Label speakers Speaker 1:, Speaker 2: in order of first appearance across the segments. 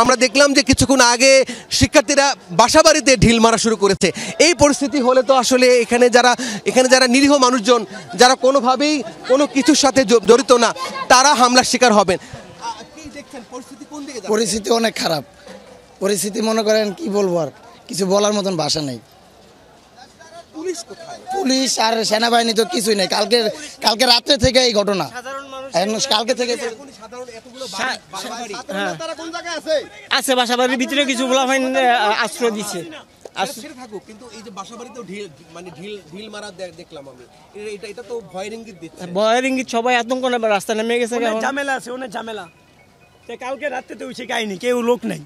Speaker 1: আমরা দেখলাম যে কিছুক্ষণ আগে শিক্ষার্থীরা বাসাবাড়িতে ঢিল মারা শুরু করেছে। এই পরিস্থিতি হলে তো আসলে এখানে যারা নিরীহ মানুষজন, যারা কোনোভাবেই কোনো কিছুর সাথে জড়িত না, তারা হামলার শিকার হবেন। কি দেখছেন পরিস্থিতি কোন দিকে?
Speaker 2: পরিস্থিতি অনেক খারাপ। পরিস্থিতি মনে করেন কি বলবো, আর কিছু বলার মতন ভাষা নেই। পুলিশ আর সেনাবাহিনী তো কিছুই নেই। কালকে রাত্রে থেকে এই ঘটনা, কালকে থেকে
Speaker 3: আছে বাসাবাড়ির ভিতরে কিছু পোলাপাইন আশ্রয় দিচ্ছে। ভয়ের ইঙ্গিত, সবাই আতঙ্ক রাস্তা নেমে গেছে।
Speaker 4: ঝামেলা আছে, অনেক ঝামেলা। কালকে রাত্রে তো উঠে কাহিনী, কেউ লোক নাই।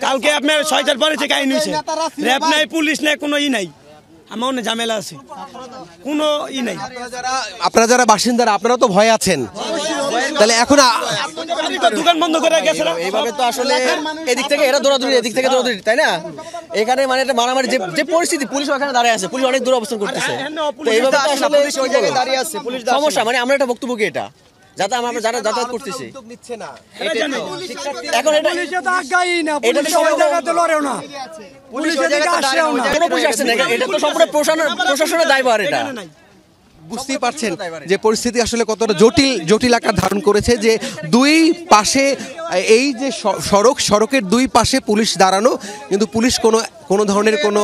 Speaker 4: কালকে আপনার 6টার পরে কাহিনী হয়েছে, র্যাব নাই, পুলিশ নাই, কোনো নাই। আমার অনেক ঝামেলা আছে, কোনো নাই।
Speaker 1: আপনারা যারা বাসিন্দারা, আপনারা তো ভয় আছেন, তাহলে এখন
Speaker 4: দোকান বন্ধ করে গেছে।
Speaker 5: এইভাবে তো আসলে এদিক থেকে এরা দৌড়াদৌড়ি, এদিক থেকে দৌড়াদৌড়ি, তাই না? এখানে মানে একটা মারামারি যে পরিস্থিতি, পুলিশ ওখানে দাঁড়িয়ে আছে, পুলিশ অনেক দূর অবস্থান করতেছে। তো এইভাবে তো আসলে ওই জায়গায় দাঁড়িয়ে আছে পুলিশ। সমস্যা মানে আমরা একটা বক্তব্য কি এটা, যাতে আমরা যারা যাতায়াত করতেছি এখন এটা তো সম্পূর্ণ প্রশাসনের দায়ভার। এটা
Speaker 1: বুঝতেই পারছেন যে পরিস্থিতি আসলে কতটা জটিল আকার ধারণ করেছে, যে দুই পাশে এই যে সড়কের দুই পাশে পুলিশ দাঁড়ানো, কিন্তু পুলিশ কোনো ধরনের কোনো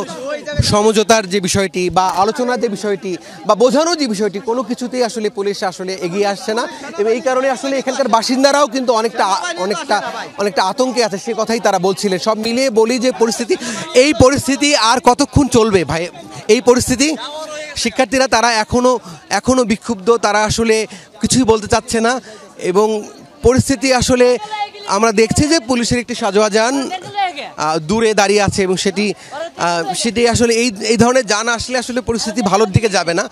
Speaker 1: সমঝোতার যে বিষয়টি বা আলোচনার যে বিষয়টি বা বোঝানোর যে বিষয়টি, কোনো কিছুতেই আসলে পুলিশ আসলে এগিয়ে আসছে না। এবং এই কারণে আসলে এখানকার বাসিন্দারাও কিন্তু অনেকটা আতঙ্কে আছে, সে কথাই তারা বলছিলেন। সব মিলিয়ে বলি যে এই পরিস্থিতি আর কতক্ষণ চলবে ভাই? এই পরিস্থিতি শিক্ষার্থীরা তারা এখনো বিক্ষুব্ধ, তারা আসলে কিছুই বলতে চাচ্ছে না। এবং পরিস্থিতি আসলে আমরা দেখছি যে পুলিশের একটি সাজোয়া যান দূরে দাঁড়িয়ে আছে, এবং সেটি আসলে এই ধরনের যান আসলে পরিস্থিতি ভালোর দিকে যাবে না।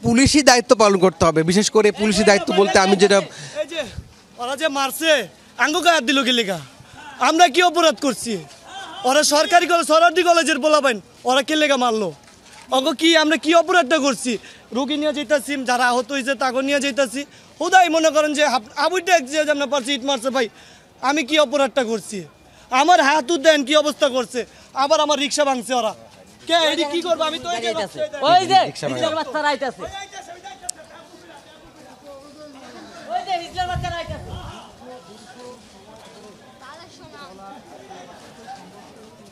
Speaker 1: পুলিশই দায়িত্ব পালন করতে হবে। বিশেষ করে পুলিশি দায়িত্ব বলতে আমি যেটা,
Speaker 4: ওরা যে মারছে আঙ্গুকে হাত দিল কি লেখা, আমরা কি অপরাধ করছি? ওরা সরকারি কলেজের পোলাপাইন, ওরা কে লেখা মারলো? ওকে কি আমরা কি অপরাধটা করছি? রুগী নিয়ে যেতেছি, যারা আহত হয়েছে তাকে নিয়ে যেতেছি, হুদাই মনে করেন যে আবুইটা যে আমরা পারছি ইট মারছে। ভাই আমি কি অপরাধটা করছি? আমার হাত দেন কি অবস্থা করছে, আবার আমার রিক্সা ভাঙছে ওরা। কে এডি কি করবে? আমি তো ওই যে হিজলার বাচ্চারা আইতাছে, ওই যে হিজলার বাচ্চারা আইতাছে।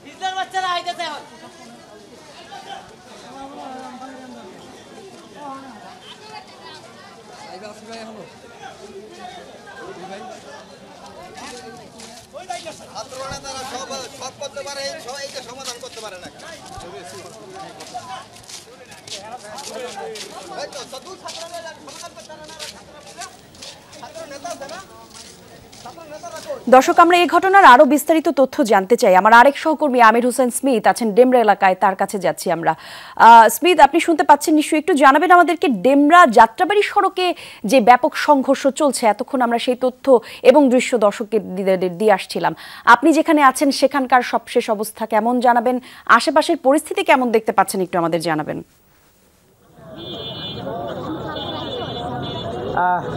Speaker 4: হিজলার বাচ্চারা আইতাছে এখন।
Speaker 5: সমাধান করতে পারে না।
Speaker 6: দর্শক, আমরা এই ঘটনার আরো বিস্তারিত তথ্য জানতে চাই। আমার আরেক সহকর্মী আমির হোসেন স্মিথ আছেন ডেমরা এলাকায়, তার কাছে যাচ্ছি আমরা। স্মিথ, আপনি শুনতে পাচ্ছেন নিশ্চয়ই, একটু জানাবেন আমাদেরকে ডেমরা যাত্রাবাড়ি সড়কে যে ব্যাপক সংঘর্ষ চলছে, এতক্ষণ আমরা সেই তথ্য এবং দৃশ্য দর্শককে দিয়ে আসছিলাম। আপনি যেখানে আছেন সেখানকার সবশেষ অবস্থা কেমন জানাবেন, আশেপাশের পরিস্থিতি কেমন দেখতে পাচ্ছেন একটু আমাদের জানাবেন।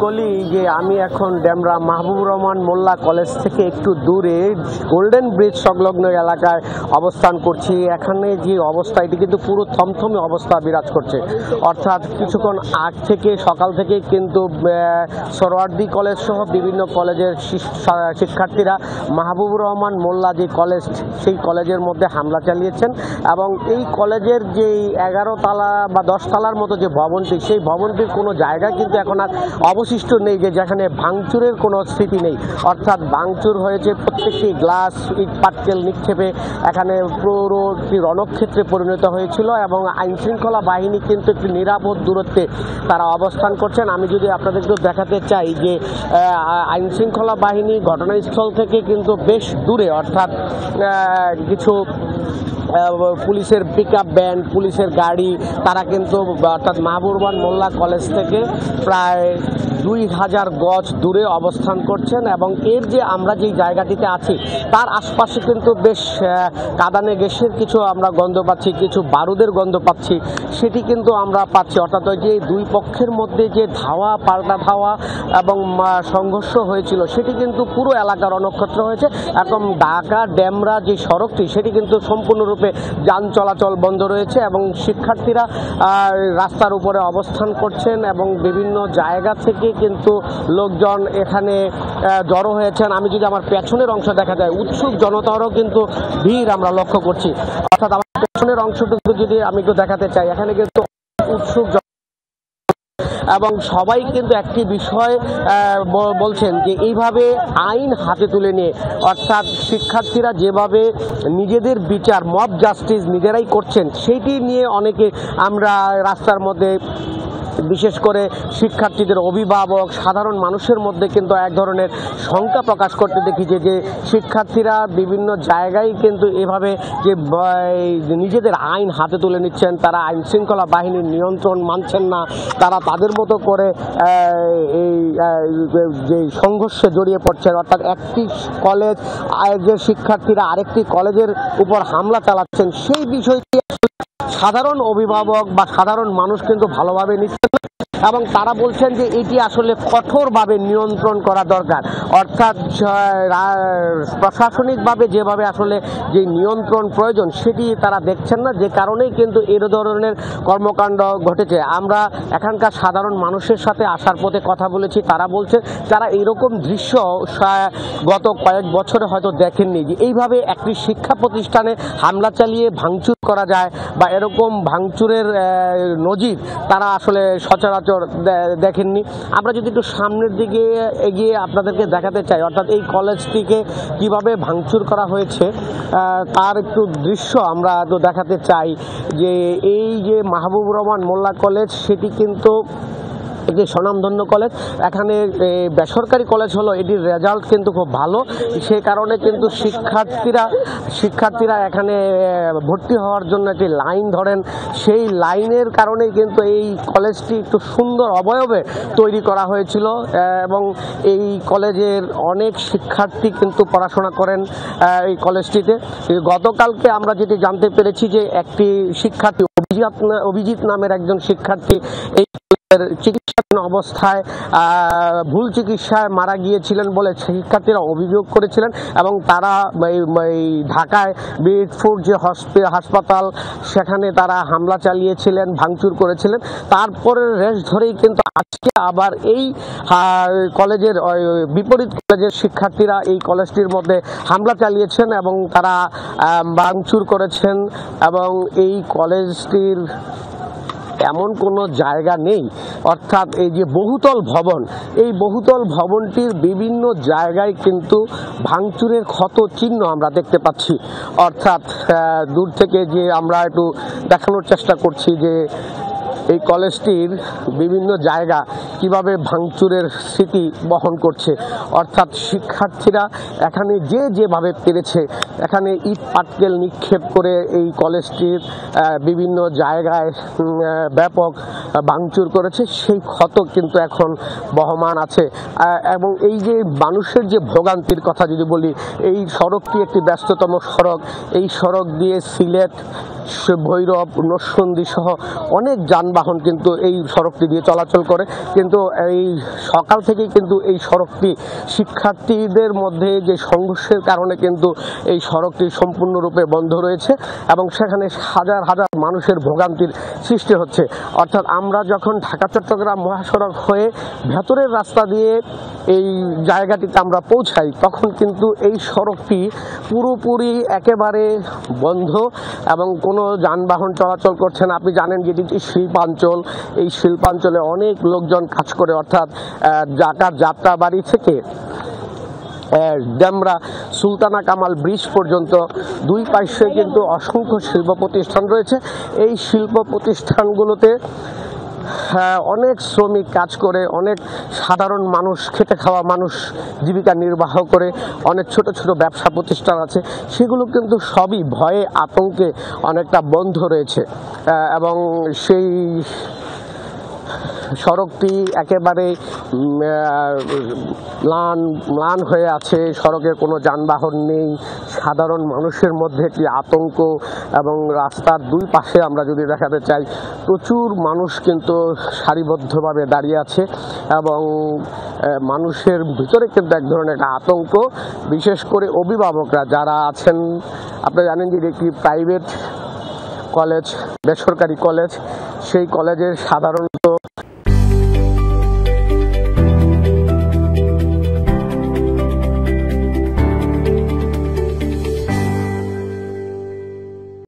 Speaker 7: কলি যে আমি এখন ডেমরা মাহবুবুর রহমান মোল্লা কলেজ থেকে একটু দূরে গোল্ডেন ব্রিজ সংলগ্ন এলাকায় অবস্থান করছি। এখানে যে অবস্থা, এটি কিন্তু পুরো থমথমে অবস্থা বিরাজ করছে। অর্থাৎ কিছুক্ষণ আগ থেকে, সকাল থেকে কিন্তু সরওয়ার্দী কলেজ সহ বিভিন্ন কলেজের শিক্ষার্থীরা মাহবুবুর রহমান মোল্লা যে কলেজ, সেই কলেজের মধ্যে হামলা চালিয়েছেন। এবং এই কলেজের যে 11 তালা বা 10 তালার মতো যে ভবনটি, সেই ভবনটির কোনো জায়গা কিন্তু এখন আর অবশিষ্ট নেই যেখানে ভাঙচুরের কোনো স্মৃতি নেই। অর্থাৎ ভাঙচুর হয়েছে, প্রত্যেকটি গ্লাস, ইট পাটকেল নিক্ষেপে এখানে পুরো একটি রণক্ষেত্রে পরিণত হয়েছিল। এবং আইনশৃঙ্খলা বাহিনী কিন্তু একটি নিরাপদ দূরত্বে তারা অবস্থান করছেন। আমি যদি আপনাদেরকে দেখাতে চাই যে আইনশৃঙ্খলা বাহিনী ঘটনাস্থল থেকে কিন্তু বেশ দূরে, অর্থাৎ কিছু পুলিশের পিকআপ ভ্যান, পুলিশের গাড়ি, তারা কিন্তু অর্থাৎ মাহবুবুর রহমান মোল্লা কলেজ থেকে প্রায় 2000 গজ দূরে অবস্থান করছেন এবং এর যে আমরা যে জায়গাটিতে আছি তার আশপাশে কিন্তু বেশ কাঁদানে গ্যাসের কিছু আমরা গন্ধ পাচ্ছি, কিছু বারুদের গন্ধ পাচ্ছি, সেটি কিন্তু আমরা পাচ্ছি। অর্থাৎ ওই যে দুই পক্ষের মধ্যে যে ধাওয়া পাল্টা ধাওয়া এবং সংঘর্ষ হয়েছিল সেটি কিন্তু পুরো এলাকার অনক্ষত্র হয়েছে। এখন ঢাকা ডেমরা যে সড়কটি সেটি কিন্তু সম্পূর্ণরূপে যান চলাচল বন্ধ রয়েছে এবং শিক্ষার্থীরা রাস্তার উপরে অবস্থান করছেন এবং বিভিন্ন জায়গা থেকে কিন্তু লোকজন এখানে জড়ো হয়েছেন। আমি যদি আমার পেছনের অংশ দেখা যায়, উৎসুক জনতারও কিন্তু ভিড় আমরা লক্ষ্য করছি। অর্থাৎ আমার পেছনের অংশটুকু যদি আমি একটু দেখাতে চাই, এখানে কিন্তু উৎসুক এবং সবাই কিন্তু একটি বিষয় বলছেন যে এইভাবে আইন হাতে তুলে নিয়ে, অর্থাৎ শিক্ষার্থীরা যেভাবে নিজেদের বিচার মব জাস্টিস নিজেরাই করছেন সেইটি নিয়ে অনেকে আমরা রাস্তার মধ্যে বিশেষ করে শিক্ষার্থীদের অভিভাবক সাধারণ মানুষের মধ্যে কিন্তু এক ধরনের শঙ্কা প্রকাশ করতে দেখি যে শিক্ষার্থীরা বিভিন্ন জায়গায় কিন্তু এভাবে যে নিজেদের আইন হাতে তুলে নিচ্ছেন, তারা আইন শৃঙ্খলা বাহিনীর নিয়ন্ত্রণ মানছেন না, তারা তাদের মতো করে এই যে সংঘর্ষে জড়িয়ে পড়ছেন। অর্থাৎ একটি কলেজ যে শিক্ষার্থীরা আরেকটি কলেজের উপর হামলা চালাচ্ছেন, সেই বিষয়টি সাধারণ অভিভাবক বা সাধারণ মানুষ কিন্তু ভালোভাবে নিচ্ছেন এবং তারা বলছেন যে এটি আসলে কঠোরভাবে নিয়ন্ত্রণ করা দরকার। অর্থাৎ প্রশাসনিকভাবে যেভাবে আসলে যে নিয়ন্ত্রণ প্রয়োজন সেটি তারা দেখছেন না, যে কারণেই কিন্তু এর ধরনের কর্মকাণ্ড ঘটেছে। আমরা এখানকার সাধারণ মানুষের সাথে আসার পথে কথা বলেছি, তারা বলছে যারা এরকম দৃশ্য গত কয়েক বছরে হয়তো দেখেননি, যে এইভাবে একটি শিক্ষা প্রতিষ্ঠানে হামলা চালিয়ে ভাঙচুর করা যায় বা এরকম ভাঙচুরের নজির তারা আসলে সচরাচর দেখেননি। আমরা যদি একটু সামনের দিকে এগিয়ে আপনাদেরকে দেখাতে চাই, অর্থাৎ এই কলেজটিকে কিভাবে ভাঙচুর করা হয়েছে তার একটু দৃশ্য আমরা তো দেখাতে চাই। যে এই যে মাহবুবুর রহমান মোল্লা কলেজ সেটি কিন্তু একটি স্বনামধন্য কলেজ। এখানে বেসরকারি কলেজ হলো, এটির রেজাল্ট কিন্তু খুব ভালো, সে কারণে কিন্তু শিক্ষার্থীরা এখানে ভর্তি হওয়ার জন্য একটি লাইন ধরেন। সেই লাইনের কারণে কিন্তু এই কলেজটি একটু সুন্দর অবয়বে তৈরি করা হয়েছিল এবং এই কলেজের অনেক শিক্ষার্থী কিন্তু পড়াশোনা করেন এই কলেজটিতে। গতকালকে আমরা যেটি জানতে পেরেছি যে একটি শিক্ষার্থী অভিজিৎ নামের একজন শিক্ষার্থী এই চিকিৎসাধীন অবস্থায় ভুল চিকিৎসায় মারা গিয়েছিলেন বলে শিক্ষার্থীরা অভিযোগ করেছিলেন এবং তারা ঢাকায় মিরপুর যে হাসপাতাল সেখানে তারা হামলা চালিয়েছিলেন, ভাঙচুর করেছিলেন। তারপরে রেশ ধরেই কিন্তু আজকে আবার এই কলেজের বিপরীত কলেজের শিক্ষার্থীরা এই কলেজটির মধ্যে হামলা চালিয়েছেন এবং তারা ভাঙচুর করেছেন এবং এই কলেজটির এমন কোনো জায়গা নেই। অর্থাৎ এই যে বহুতল ভবন, এই বহুতল ভবনটির বিভিন্ন জায়গায় কিন্তু ভাঙচুরের ক্ষত চিহ্ন আমরা দেখতে পাচ্ছি। অর্থাৎ দূর থেকে যে আমরা একটু দেখানোর চেষ্টা করছি যে এই কলেজটির বিভিন্ন জায়গা কিভাবে ভাঙচুরের স্মৃতি বহন করছে। অর্থাৎ শিক্ষার্থীরা এখানে যেভাবে পেরেছে এখানে ইট পাটকেল নিক্ষেপ করে এই কলেজটির বিভিন্ন জায়গায় ব্যাপক ভাঙচুর করেছে, সেই ক্ষত কিন্তু এখন বহমান আছে। এবং এই যে মানুষের যে ভোগান্তির কথা যদি বলি, এই সড়কটি একটি ব্যস্ততম সড়ক। এই সড়ক দিয়ে সিলেট, ভৈরব, নরসিংদী সহ অনেক যানবাহন কিন্তু এই সড়কটি দিয়ে চলাচল করে, কিন্তু এই সকাল থেকেই কিন্তু এই সড়কটি শিক্ষার্থীদের মধ্যে যে সংঘর্ষের কারণে কিন্তু এই সড়কটি সম্পূর্ণরূপে বন্ধ রয়েছে এবং সেখানে হাজার হাজার মানুষের ভোগান্তির সৃষ্টি হচ্ছে। অর্থাৎ আমরা যখন ঢাকা চট্টগ্রাম মহাসড়ক হয়ে ভেতরের রাস্তা দিয়ে এই জায়গাটিতে আমরা পৌঁছাই তখন কিন্তু এই সড়কটি পুরোপুরি একেবারে বন্ধ এবং কোনো যানবাহন চলাচল করছে না। আপনি জানেন যে এটি শিল্পাঞ্চল, এই শিল্পাঞ্চলে অনেক লোকজন কাজ করে। অর্থাৎ ঢাকার যাত্রাবাড়ি থেকে ডেমরা সুলতানা কামাল ব্রিজ পর্যন্ত দুই পাশে কিন্তু অসংখ্য শিল্প প্রতিষ্ঠান রয়েছে। এই শিল্প প্রতিষ্ঠানগুলোতে অনেক শ্রমিক কাজ করে, অনেক সাধারণ মানুষ, খেটে খাওয়া মানুষ জীবিকা নির্বাহ করে, অনেক ছোট ছোট ব্যবসা প্রতিষ্ঠান আছে, সেগুলো কিন্তু সবই ভয়ে আতঙ্কে অনেকটা বন্ধ রয়েছে। এবং সেই সড়কটি একেবারে ম্লান হয়ে আছে, সড়কে কোনো যানবাহন নেই, সাধারণ মানুষের মধ্যে একটি আতঙ্ক। এবং রাস্তার দুই পাশে আমরা যদি দেখাতে চাই, প্রচুর মানুষ কিন্তু সারিবদ্ধভাবে দাঁড়িয়ে আছে এবং মানুষের ভিতরে কিন্তু এক ধরনের একটা আতঙ্ক। বিশেষ করে অভিভাবকরা যারা আছেন, আপনারা জানেন যে একটি প্রাইভেট কলেজ, বেসরকারি কলেজ, সেই কলেজের সাধারণত